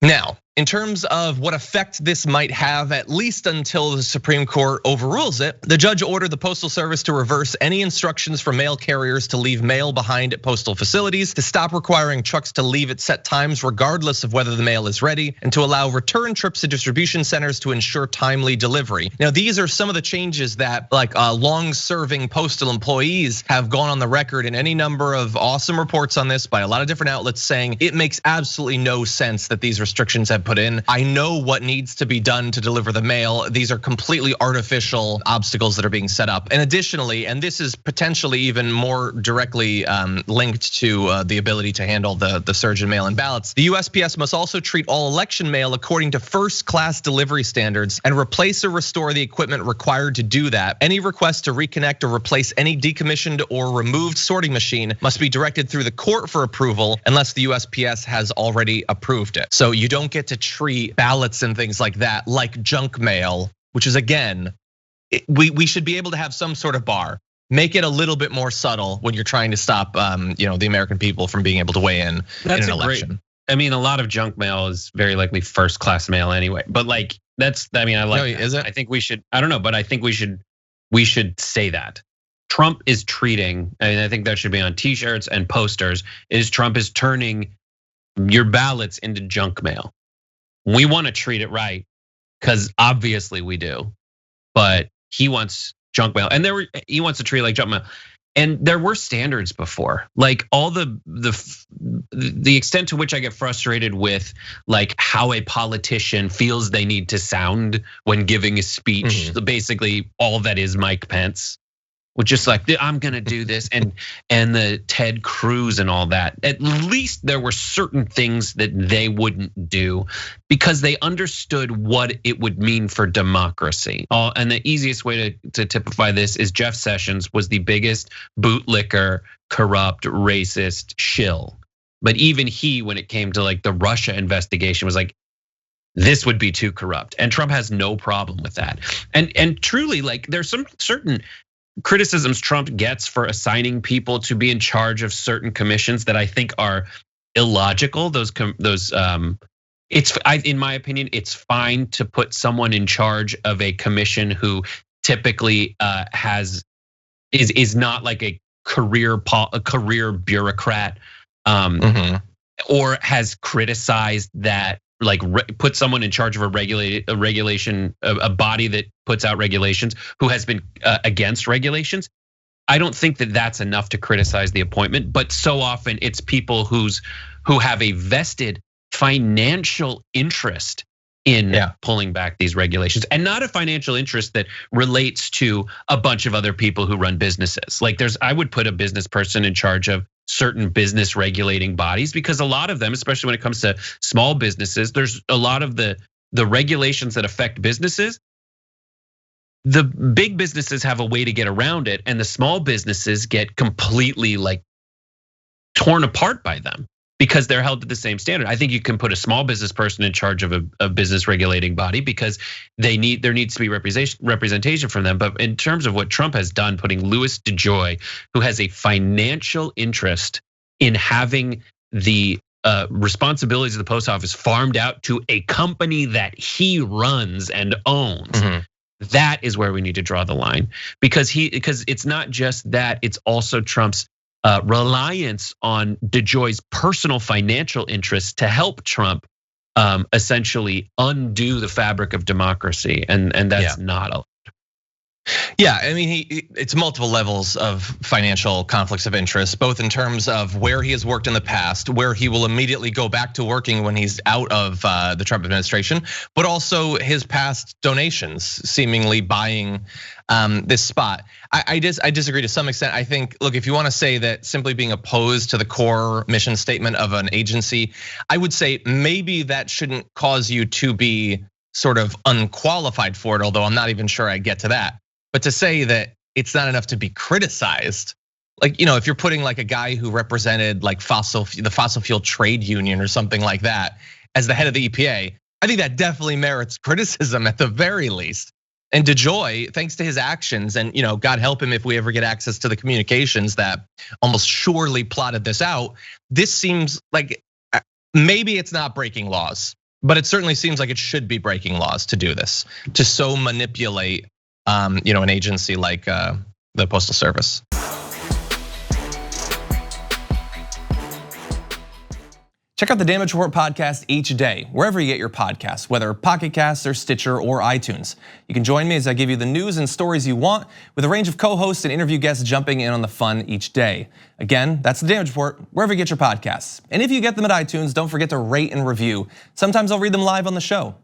Now, in terms of what effect this might have, at least until the Supreme Court overrules it, the judge ordered the Postal Service to reverse any instructions for mail carriers to leave mail behind at postal facilities, to stop requiring trucks to leave at set times regardless of whether the mail is ready, and to allow return trips to distribution centers to ensure timely delivery. Now, these are some of the changes that long-serving postal employees have gone on the record in any number of awesome reports on this by a lot of different outlets saying it makes absolutely no sense that these restrictions have put in. I know what needs to be done to deliver the mail. These are completely artificial obstacles that are being set up. And additionally, and this is potentially even more directly linked to the ability to handle the surge in mail-in ballots, the USPS must also treat all election mail according to first-class delivery standards and replace or restore the equipment required to do that. Any request to reconnect or replace any decommissioned or removed sorting machine must be directed through the court for approval unless the USPS has already approved it. So you don't get to treat ballots and things like that like junk mail, which is, again, we should be able to have some sort of bar. Make it a little bit more subtle when you're trying to stop the American people from being able to weigh in an election. I mean, a lot of junk mail is very likely first class mail anyway. But I like no, is it? I think we should, I don't know, but I think we should say that. Trump is treating, I mean, I think that should be on t-shirts and posters, Trump is turning your ballots into junk mail. We want to treat it right, because obviously we do, but he wants junk mail, and he wants to treat it like junk mail. And there were standards before, like all the extent to which I get frustrated with like how a politician feels they need to sound when giving a speech. Basically, all that is Mike Pence. Which just like, I'm gonna do this, and the Ted Cruz and all that. At least there were certain things that they wouldn't do because they understood what it would mean for democracy. And the easiest way to typify this is Jeff Sessions was the biggest bootlicker, corrupt, racist shill. But even he, when it came to like the Russia investigation, was like, this would be too corrupt. And Trump has no problem with that. And truly, like there's some certain criticisms Trump gets for assigning people to be in charge of certain commissions that I think are illogical. In my opinion, it's fine to put someone in charge of a commission who typically is not like a career bureaucrat, or has criticized that. Like put someone in charge of a regulation, a body that puts out regulations who has been against regulations. I don't think that that's enough to criticize the appointment, but so often it's people who have a vested financial interest in pulling back these regulations, and not a financial interest that relates to a bunch of other people who run businesses. Like I would put a business person in charge of certain business regulating bodies, because a lot of them, especially when it comes to small businesses, there's a lot of the regulations that affect businesses. The big businesses have a way to get around it, and the small businesses get completely like torn apart by them because they're held to the same standard. I think you can put a small business person in charge of a business regulating body because there needs to be representation from them. But in terms of what Trump has done, putting Louis DeJoy, who has a financial interest in having the responsibilities of the post office farmed out to a company that he runs and owns. That is where we need to draw the line, because it's not just that, it's also Trump's reliance on DeJoy's personal financial interests to help Trump essentially undo the fabric of democracy, and that's not allowed. Yeah, I mean, it's multiple levels of financial conflicts of interest, both in terms of where he has worked in the past, where he will immediately go back to working when he's out of the Trump administration, but also his past donations, seemingly buying this spot. I disagree to some extent. I think, look, if you want to say that simply being opposed to the core mission statement of an agency, I would say maybe that shouldn't cause you to be sort of unqualified for it, although I'm not even sure I get to that. But to say that it's not enough to be criticized, like, if you're putting like a guy who represented like the fossil fuel trade union or something like that as the head of the EPA, I think that definitely merits criticism at the very least. And DeJoy, thanks to his actions, and God help him if we ever get access to the communications that almost surely plotted this out. This seems like maybe it's not breaking laws. But it certainly seems like it should be breaking laws to do this, to so manipulate an agency like the Postal Service. Check out the Damage Report podcast each day, wherever you get your podcasts, whether Pocket Casts or Stitcher or iTunes. You can join me as I give you the news and stories you want, with a range of co-hosts and interview guests jumping in on the fun each day. Again, that's the Damage Report, wherever you get your podcasts. And if you get them at iTunes, don't forget to rate and review. Sometimes I'll read them live on the show.